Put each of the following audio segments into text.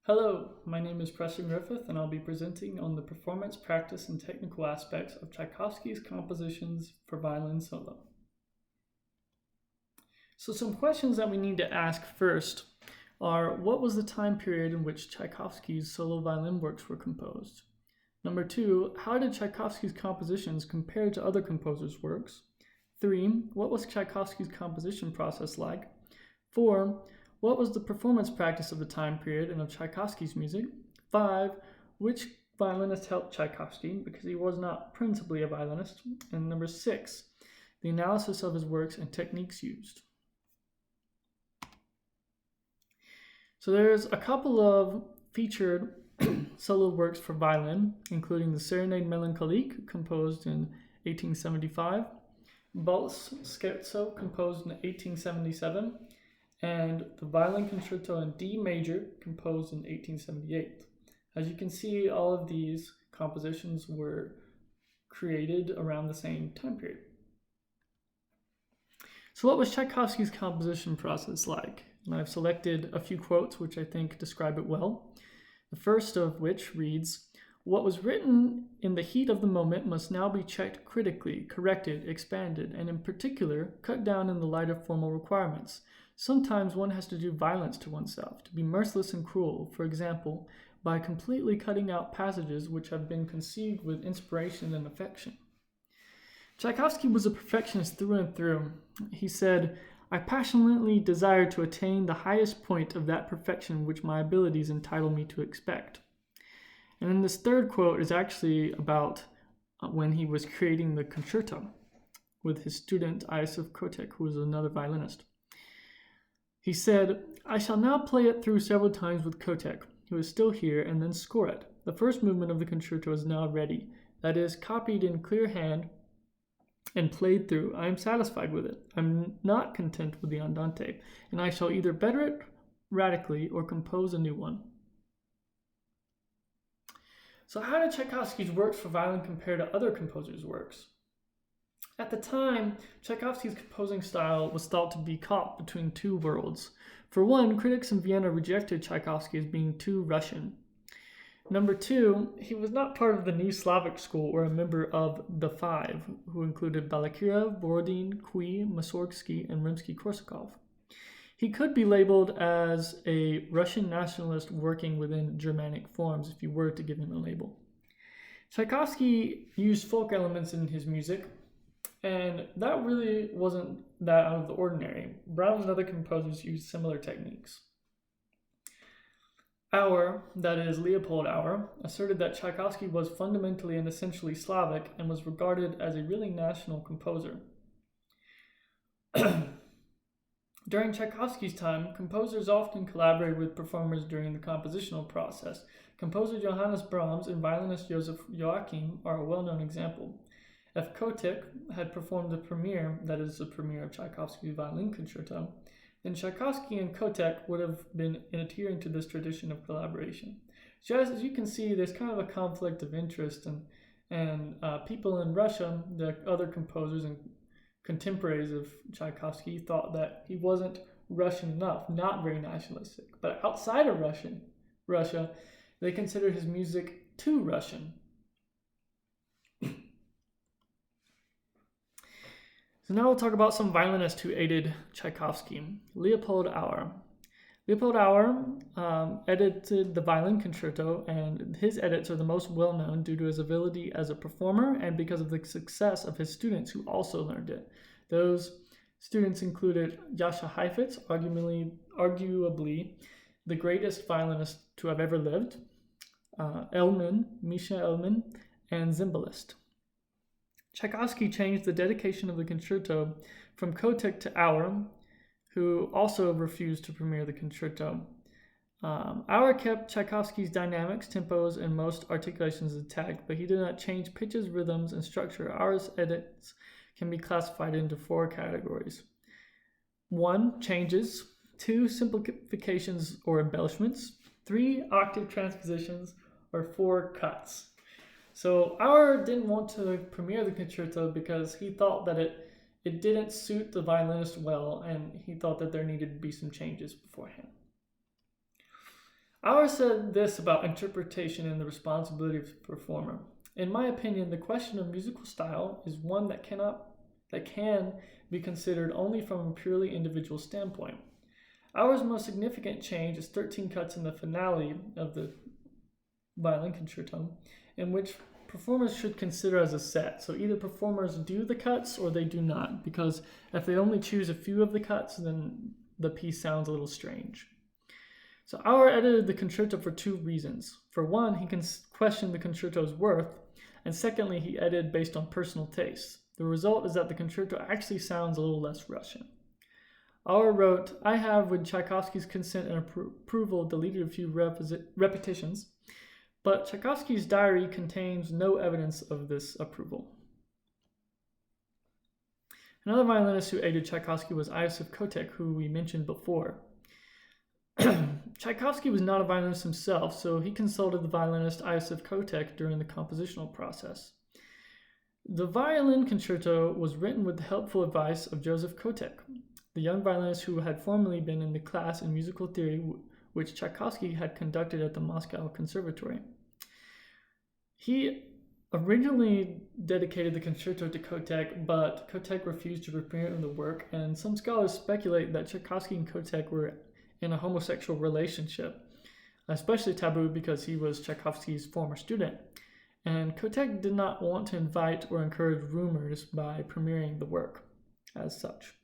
Hello, my name is Preston Griffith, and I'll be presenting on the performance, practice, and technical aspects of Tchaikovsky's compositions for violin solo. So some questions that we need to ask first are, what was the time period in which Tchaikovsky's solo violin works were composed? Number two, how did Tchaikovsky's compositions compare to other composers' works? 3, what was Tchaikovsky's composition process like? 4, what was the performance practice of the time period and of Tchaikovsky's music? 5, which violinist helped Tchaikovsky because he was not principally a violinist? And number 6, the analysis of his works and techniques used. So there's a couple of featured solo works for violin, including the Serenade Mélancolique, composed in 1875, Waltz Scherzo, composed in 1877, and the Violin Concerto in D major, composed in 1878. As you can see, all of these compositions were created around the same time period. So what was Tchaikovsky's composition process like? And I've selected a few quotes which I think describe it well. The first of which reads, "What was written in the heat of the moment must now be checked critically, corrected, expanded, and in particular, cut down in the light of formal requirements. Sometimes one has to do violence to oneself, to be merciless and cruel, for example, by completely cutting out passages which have been conceived with inspiration and affection." Tchaikovsky was a perfectionist through and through. He said, "I passionately desire to attain the highest point of that perfection which my abilities entitle me to expect." And then this third quote is actually about when he was creating the concerto with his student Iosif Kotek, who was another violinist. He said, "I shall now play it through several times with Kotek, who is still here, and then score it. The first movement of the concerto is now ready, that is, copied in clear hand and played through. I am satisfied with it. I'm not content with the andante, and I shall either better it radically or compose a new one." So how did Tchaikovsky's works for violin compare to other composers' works? At the time, Tchaikovsky's composing style was thought to be caught between two worlds. For one, critics in Vienna rejected Tchaikovsky as being too Russian. Number two, he was not part of the New Slavic school or a member of the Five, who included Balakirev, Borodin, Cui, Mussorgsky, and Rimsky-Korsakov. He could be labeled as a Russian nationalist working within Germanic forms if you were to give him a label. Tchaikovsky used folk elements in his music, and that really wasn't that out of the ordinary. Brahms and other composers used similar techniques. Auer, that is Leopold Auer, asserted that Tchaikovsky was fundamentally and essentially Slavic and was regarded as a really national composer. During Tchaikovsky's time, composers often collaborated with performers during the compositional process. Composer Johannes Brahms and violinist Joseph Joachim are a well-known example. If Kotek had performed the premiere, that is the premiere of Tchaikovsky's Violin Concerto, then Tchaikovsky and Kotek would have been adhering to this tradition of collaboration. So as you can see, there's kind of a conflict of interest, and people in Russia, the other composers and contemporaries of Tchaikovsky, thought that he wasn't Russian enough, not very nationalistic. But outside of Russia, they considered his music too Russian. So now we'll talk about some violinists who aided Tchaikovsky. Leopold Auer. Leopold Auer edited the Violin Concerto, and his edits are the most well-known due to his ability as a performer and because of the success of his students who also learned it. Those students included Jascha Heifetz, arguably the greatest violinist to have ever lived, Misha Elman, and Zimbalist. Tchaikovsky changed the dedication of the concerto from Kotek to Auer, who also refused to premiere the concerto. Auer kept Tchaikovsky's dynamics, tempos, and most articulations intact, but he did not change pitches, rhythms, and structure. Auer's edits can be classified into 4 categories. 1, changes. 2, simplifications or embellishments. 3, octave transpositions, or 4, cuts. So Auer didn't want to premiere the concerto because he thought that it didn't suit the violinist well, and he thought that there needed to be some changes beforehand. Auer said this about interpretation and the responsibility of the performer. In my opinion, the question of musical style is one that can be considered only from a purely individual standpoint. Auer's most significant change is 13 cuts in the finale of the violin concerto, in which performers should consider as a set. So either performers do the cuts or they do not, because if they only choose a few of the cuts, then the piece sounds a little strange. So Auer edited the concerto for two reasons. For one, he questioned the concerto's worth, and secondly, he edited based on personal taste. The result is that the concerto actually sounds a little less Russian. Auer wrote, "I have, with Tchaikovsky's consent and approval, deleted a few repetitions, but Tchaikovsky's diary contains no evidence of this approval." Another violinist who aided Tchaikovsky was Iosif Kotek, who we mentioned before. Tchaikovsky was not a violinist himself, so he consulted the violinist Iosif Kotek during the compositional process. The violin concerto was written with the helpful advice of Joseph Kotek, the young violinist who had formerly been in the class in musical theory which Tchaikovsky had conducted at the Moscow Conservatory. He originally dedicated the concerto to Kotek, but Kotek refused to premiere the work, and some scholars speculate that Tchaikovsky and Kotek were in a homosexual relationship, especially taboo because he was Tchaikovsky's former student, and Kotek did not want to invite or encourage rumors by premiering the work as such.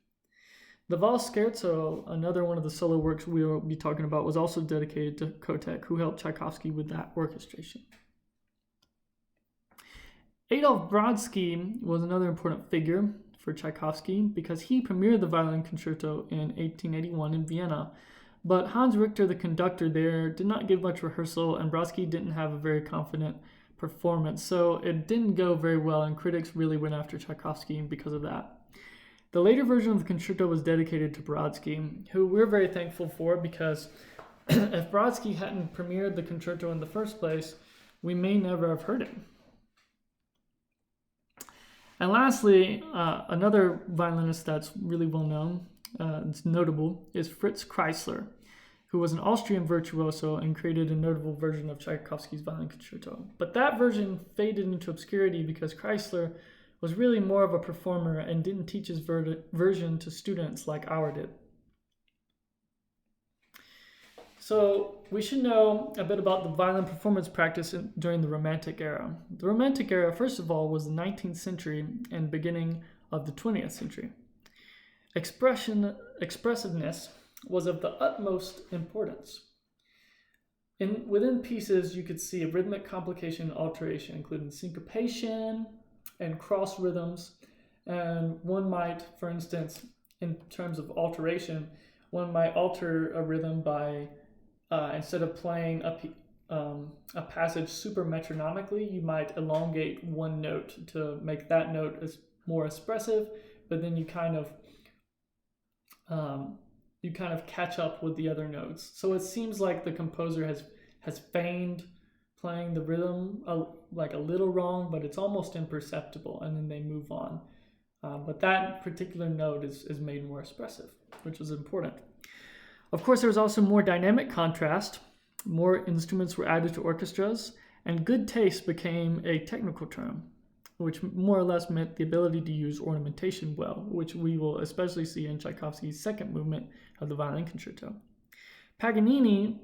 The Valse Scherzo, another one of the solo works we will be talking about, was also dedicated to Kotek, who helped Tchaikovsky with that orchestration. Adolf Brodsky was another important figure for Tchaikovsky because he premiered the violin concerto in 1881 in Vienna, but Hans Richter, the conductor there, did not give much rehearsal, and Brodsky didn't have a very confident performance, so it didn't go very well, and critics really went after Tchaikovsky because of that. The later version of the concerto was dedicated to Brodsky, who we're very thankful for, because if Brodsky hadn't premiered the concerto in the first place, we may never have heard it. And lastly, another violinist that's really well known, it's notable, is Fritz Kreisler, who was an Austrian virtuoso and created a notable version of Tchaikovsky's violin concerto. But that version faded into obscurity because Kreisler was really more of a performer and didn't teach his version to students like Auer did. So we should know a bit about the violin performance practice during the Romantic era. The Romantic era, first of all, was the 19th century and beginning of the 20th century. Expressiveness was of the utmost importance. Within pieces, you could see a rhythmic complication and alteration, including syncopation and cross rhythms. And one might, for instance, in terms of alteration, one might alter a rhythm by, instead of playing a passage super metronomically, you might elongate one note to make that note more expressive, but then you kind of catch up with the other notes. So it seems like the composer has feigned playing the rhythm like a little wrong, but it's almost imperceptible, and then they move on. But that particular note is made more expressive, which is important. Of course, there was also more dynamic contrast. More instruments were added to orchestras, and good taste became a technical term, which more or less meant the ability to use ornamentation well, which we will especially see in Tchaikovsky's second movement of the violin concerto. Paganini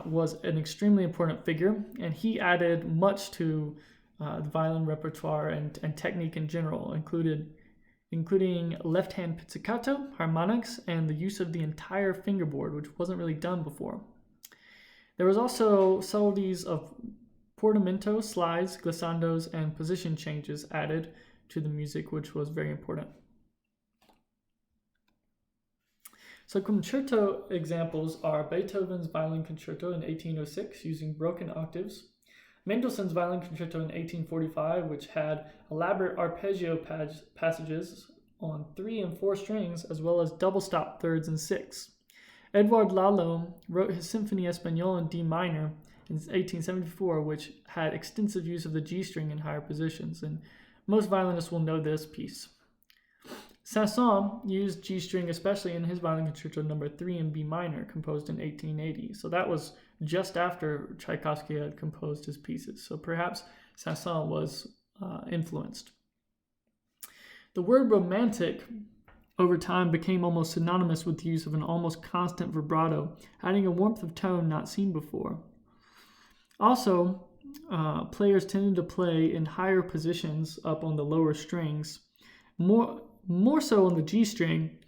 was an extremely important figure, and he added much to the violin repertoire and technique in general, including left-hand pizzicato, harmonics, and the use of the entire fingerboard, which wasn't really done before. There was also subtleties of portamento, slides, glissandos, and position changes added to the music, which was very important. So concerto examples are Beethoven's violin concerto in 1806 using broken octaves, Mendelssohn's violin concerto in 1845, which had elaborate arpeggio passages on 3 and 4 strings, as well as double stop thirds and 6. Edouard Lalo wrote his Symphonie Espagnole in D minor in 1874, which had extensive use of the G string in higher positions, and most violinists will know this piece. Saint-Saëns used G string especially in his Violin Concerto No. 3 in B minor, composed in 1880. So that was just after Tchaikovsky had composed his pieces. So perhaps Saint-Saëns was influenced. The word romantic over time became almost synonymous with the use of an almost constant vibrato, adding a warmth of tone not seen before. Also, players tended to play in higher positions up on the lower strings, more so on the G string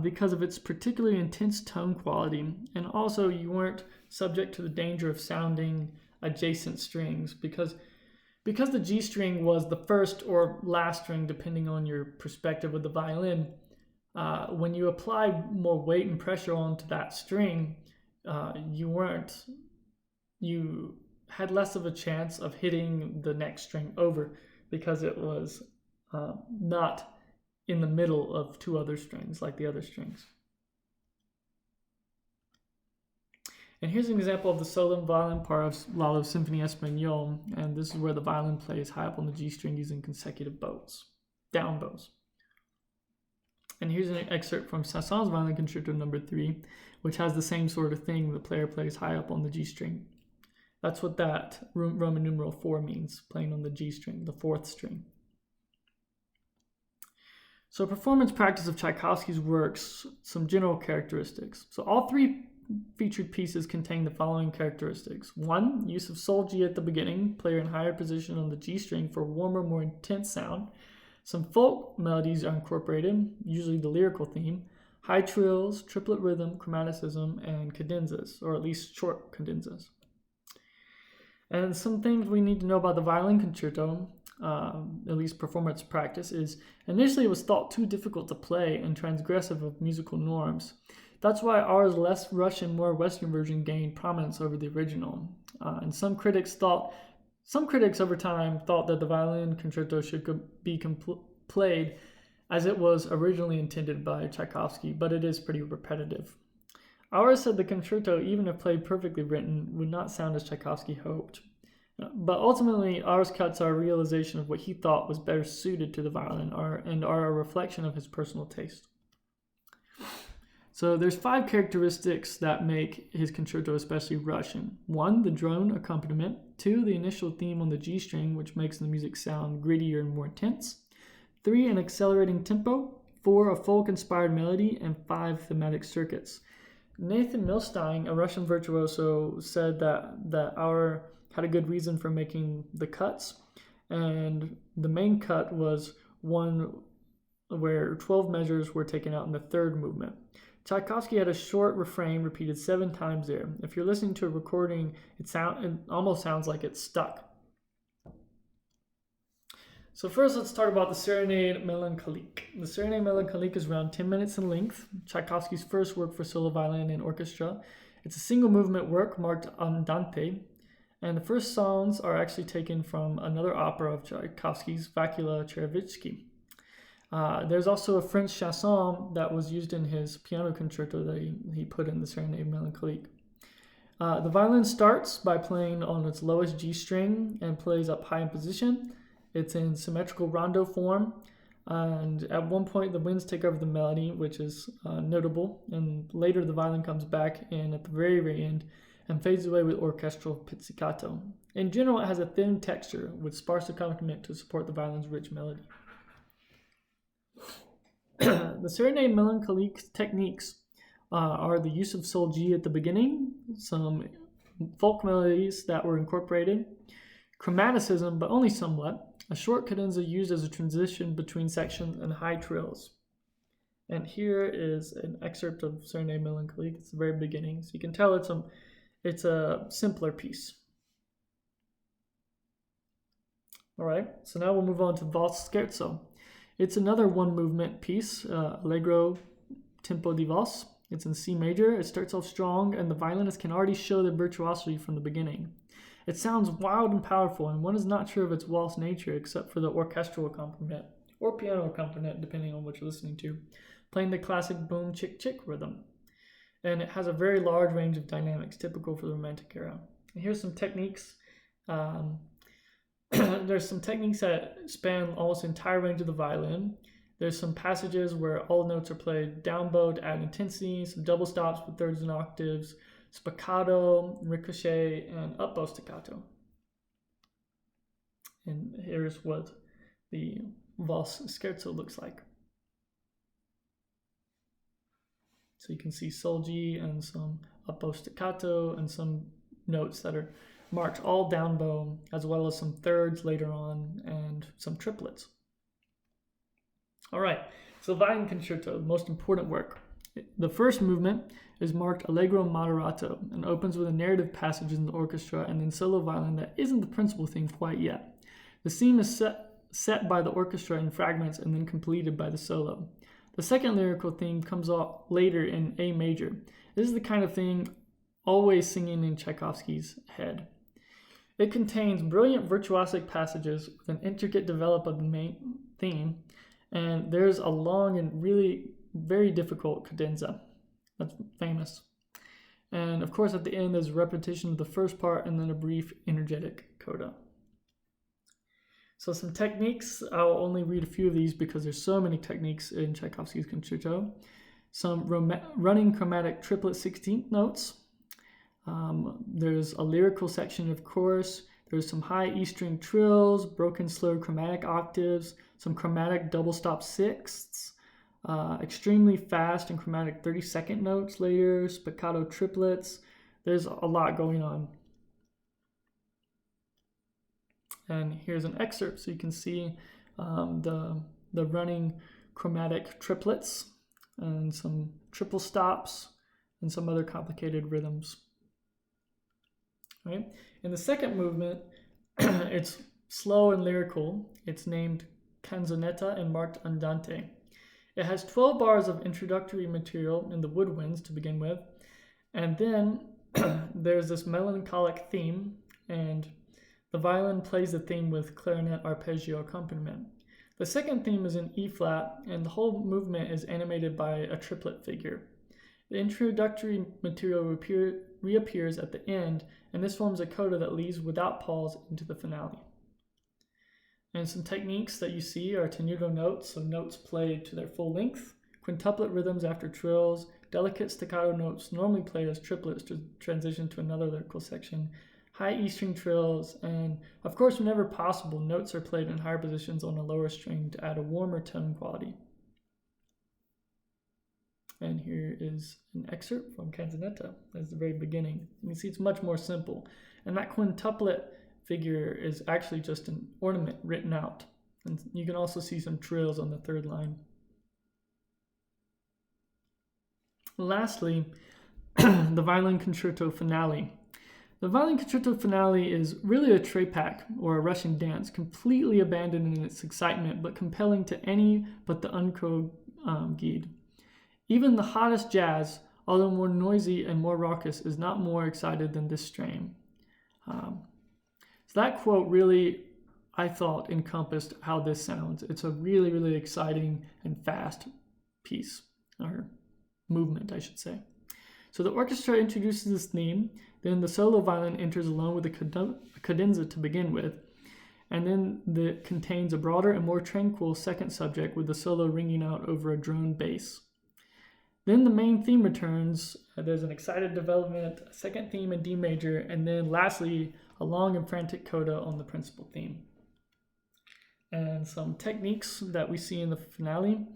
because of its particularly intense tone quality, and also you weren't subject to the danger of sounding adjacent strings because the G string was the first or last string depending on your perspective of the violin. When you apply more weight and pressure onto that string, you had less of a chance of hitting the next string over because it was not in the middle of two other strings like the other strings. And here's an example of the solo violin part of Lalo's Symphony Espagnole, and this is where the violin plays high up on the G string using consecutive bows, down bows. And here's an excerpt from Saint-Saëns' Violin Concerto No. 3, which has the same sort of thing. The player plays high up on the G string. That's what that Roman numeral 4 means, playing on the G string, the fourth string. So performance practice of Tchaikovsky's works, some general characteristics. So all three featured pieces contain the following characteristics. 1, use of sole G at the beginning, player in higher position on the G string for a warmer, more intense sound. Some folk melodies are incorporated, usually the lyrical theme, high trills, triplet rhythm, chromaticism, and cadenzas, or at least short cadenzas. And some things we need to know about the violin concerto, at least performance practice, is initially it was thought too difficult to play and transgressive of musical norms. That's why ours less Russian, more Western version gained prominence over the original. And some critics over time thought that the violin concerto should be played as it was originally intended by Tchaikovsky, but it is pretty repetitive. Ours said the concerto, even if played perfectly written, would not sound as Tchaikovsky hoped. But ultimately, ours cuts our realization of what he thought was better suited to the violin and are a reflection of his personal taste. So there's 5 characteristics that make his concerto especially Russian. 1, the drone accompaniment. 2, the initial theme on the G string, which makes the music sound grittier and more intense. 3, an accelerating tempo. 4, a folk-inspired melody. And 5, thematic circuits. Nathan Milstein, a Russian virtuoso, said that our had a good reason for making the cuts, and the main cut was one where 12 measures were taken out in the third movement. Tchaikovsky had a short refrain repeated 7 times there. If you're listening to a recording, it almost sounds like it's stuck. So first, let's talk about the Serenade Mélancolique. The Serenade Mélancolique is around 10 minutes in length, Tchaikovsky's first work for solo violin and orchestra. It's a single movement work marked andante, and the first songs are actually taken from another opera of Tchaikovsky's, Vakula Cherevitsky. There's also a French chanson that was used in his piano concerto that he put in the Serenade Mélancolique. The violin starts by playing on its lowest G string and plays up high in position. It's in symmetrical rondo form, and at one point the winds take over the melody, which is notable, and later the violin comes back in at the very, very end and fades away with orchestral pizzicato. In general, it has a thin texture with sparse accompaniment to support the violin's rich melody. The Serenade Mélancolique techniques are the use of sole G at the beginning, some folk melodies that were incorporated, chromaticism, but only somewhat, a short cadenza used as a transition between sections, and high trills. And here is an excerpt of Serenade Mélancolique. It's the very beginning, so you can tell it's a simpler piece. All right, so now we'll move on to Valse Scherzo. It's another one-movement piece, Allegro Tempo di Valse. It's in C major. It starts off strong, and the violinist can already show their virtuosity from the beginning. It sounds wild and powerful, and one is not sure of its waltz nature except for the orchestral accompaniment, or piano accompaniment, depending on what you're listening to, playing the classic boom, chick, chick rhythm. And it has a very large range of dynamics, typical for the Romantic era. And here's some techniques. There's some techniques that span almost the entire range of the violin. There's some passages where all notes are played down bow to add intensity, some double stops with thirds and octaves, spiccato, ricochet, and up bow staccato. And here's what the Valse scherzo looks like. So you can see solgi and some up bow staccato and some notes that are marked all down bow, as well as some thirds later on and some triplets. All right, so violin concerto, the most important work. The first movement is marked allegro moderato and opens with a narrative passage in the orchestra and then solo violin that isn't the principal theme quite yet. The theme is set by the orchestra in fragments and then completed by the solo. The second lyrical theme comes out later in A major. This is the kind of thing always singing in Tchaikovsky's head. It contains brilliant virtuosic passages with an intricate develop of the main theme, and there's a long and really very difficult cadenza. That's famous. And of course, at the end, there's a repetition of the first part and then a brief energetic coda. So some techniques, I'll only read a few of these because there's so many techniques in Tchaikovsky's concerto. Some running chromatic triplet 16th notes. There's a lyrical section of chorus. There's some high E string trills, broken slow chromatic octaves, some chromatic double stop sixths, extremely fast and chromatic 32nd notes later, spiccato triplets. There's a lot going on. And here's an excerpt so you can see the running chromatic triplets and some triple stops and some other complicated rhythms. Right? In the second movement, it's slow and lyrical. It's named Canzonetta and marked Andante. It has 12 bars of introductory material in the woodwinds to begin with, and then there's this melancholic theme, and the violin plays the theme with clarinet arpeggio accompaniment. The second theme is in E flat, and the whole movement is animated by a triplet figure. The introductory material reappears at the end, and this forms a coda that leads without pause into the finale. And some techniques that you see are tenuto notes, so notes played to their full length, quintuplet rhythms after trills, delicate staccato notes normally played as triplets to transition to another lyrical section, high E string trills, and of course, whenever possible, notes are played in higher positions on a lower string to add a warmer tone quality. And here is an excerpt from Canzonetta. That's the very beginning. You can see it's much more simple. And that quintuplet figure is actually just an ornament written out. And you can also see some trills on the third line. Lastly, the violin concerto finale. The violin concerto finale is really a trepak, or a Russian dance, completely abandoned in its excitement, but compelling to any but the unco-guyed. Even the hottest jazz, although more noisy and more raucous, is not more excited than this strain. So that quote really, I thought, encompassed how this sounds. It's a really, really exciting and fast piece, or movement, I should say. So the orchestra introduces this theme, then the solo violin enters alone with a cadenza to begin with, and then it contains a broader and more tranquil second subject with the solo ringing out over a drone bass. Then the main theme returns. There's an excited development, a second theme in D major, and then lastly, a long and frantic coda on the principal theme. And some techniques that we see in the finale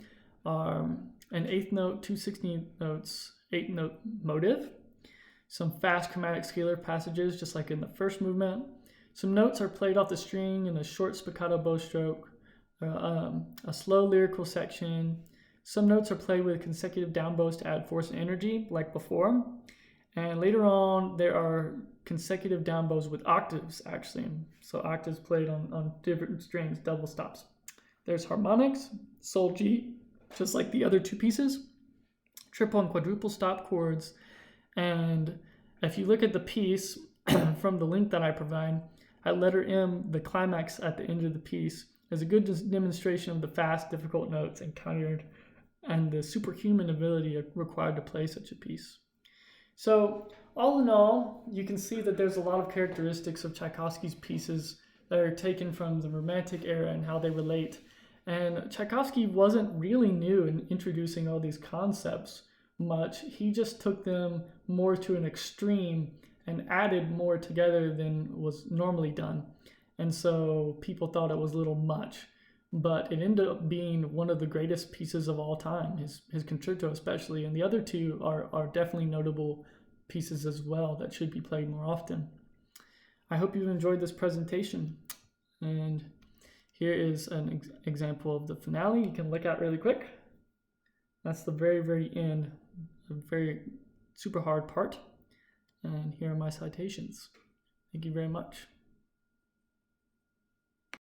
are an 8th note, 2 16th notes, 8th note motive, some fast chromatic scalar passages, just like in the first movement. Some notes are played off the string in a short spiccato bow stroke, a slow lyrical section. Some notes are played with consecutive down bows to add force and energy, like before. And later on, there are consecutive down bows with octaves, actually. So octaves played on different strings, double stops. There's harmonics, sol G, just like the other two pieces, triple and quadruple stop chords. And if you look at the piece from the link that I provide, at letter M, the climax at the end of the piece is a good demonstration of the fast, difficult notes encountered and the superhuman ability required to play such a piece. So all in all, you can see that there's a lot of characteristics of Tchaikovsky's pieces that are taken from the Romantic era and how they relate. And Tchaikovsky wasn't really new in introducing all these concepts much. He just took them more to an extreme and added more together than was normally done. And so people thought it was a little much. But it ended up being one of the greatest pieces of all time, his concerto especially. And the other two are definitely notable pieces as well that should be played more often. I hope you've enjoyed this presentation. And here is an example of the finale you can look at really quick. That's the very, very end, a very super hard part. And here are my citations. Thank you very much.